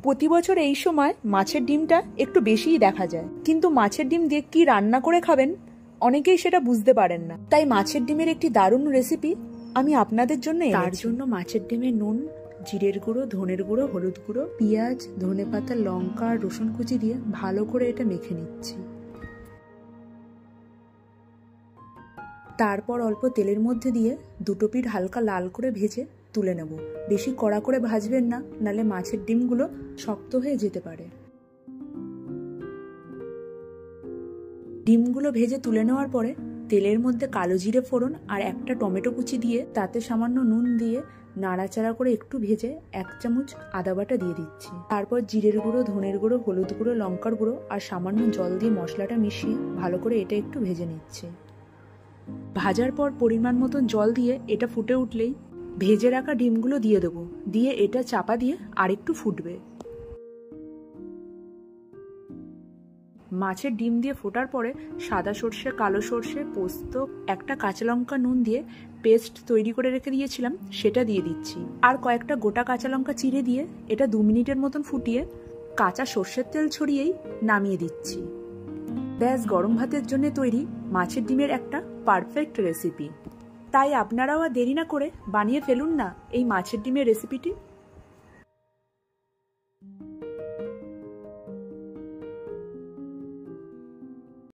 প্রতি বছর এই সময় মাছের ডিমটা একটু বেশিই দেখা যায়, কিন্তু মাছের ডিম দিয়ে কি রান্না করে খাবেন অনেকেই সেটা বুঝতে পারেন না। তাই মাছের ডিমের একটি দারুণ রেসিপি আমি আপনাদের জন্য এনেছি। তার জন্য মাছের ডিমে নুন, জিরের গুঁড়ো, ধনের গুঁড়ো, হলুদ গুঁড়ো, পেঁয়াজ, ধনেপাতা, লঙ্কা আর রসুন কুচি দিয়ে ভালো করে এটা মেখে নিচ্ছি। তারপর অল্প তেলের মধ্যে দিয়ে দুটো পিঠ হালকা লাল করে ভেজে তুলে নেব। বেশি কড়া করে ভাজবেন না, নালে মাছের ডিমগুলো শক্ত হয়ে যেতে পারে। ডিমগুলো ভেজে তুলে নেওয়ার পরে তেলের মধ্যে কালো জিরে ফোড়ন আর একটা টমেটো কুচি দিয়ে তাতে সামান্য নুন দিয়ে নাড়াচাড়া করে একটু ভেজে 1 চামচ আদা বাটা দিয়ে দিচ্ছি। তারপর জিরের গুঁড়ো, ধনের গুঁড়ো, হলুদ গুঁড়ো, লঙ্কার গুঁড়ো আর সামান্য জল দিয়ে মশলাটা মিশিয়ে ভালো করে এটা একটু ভেজে নিচ্ছি। ভাজার পর পরিমাণ মতন জল দিয়ে এটা ফুটে উঠলেই ভেজে রাখা ডিমগুলো দিয়ে দেবো, দিয়ে এটা চাপা দিয়ে আরেকটু ফুটবে। মাছের ডিম দিয়ে ফোটার পরে সাদা সর্ষে, কালো সর্ষে, পোস্ত, একটা কাঁচা লঙ্কা নুন দিয়ে পেস্ট তৈরি করে রেখে দিয়েছিলাম সেটা দিয়ে দিচ্ছি। আর কয়েকটা গোটা কাঁচা লঙ্কা চিড়ে দিয়ে এটা 2 মিনিটের মতন ফুটিয়ে কাঁচা সর্ষের তেল ছড়িয়েই নামিয়ে দিচ্ছি। ব্যাস, গরম ভাতের জন্য তৈরি মাছের ডিমের একটা পারফেক্ট রেসিপি। তাই আপনারাও আর দেরি না করে বানিয়ে ফেলুন না এই মাছের ডিমের রেসিপিটি।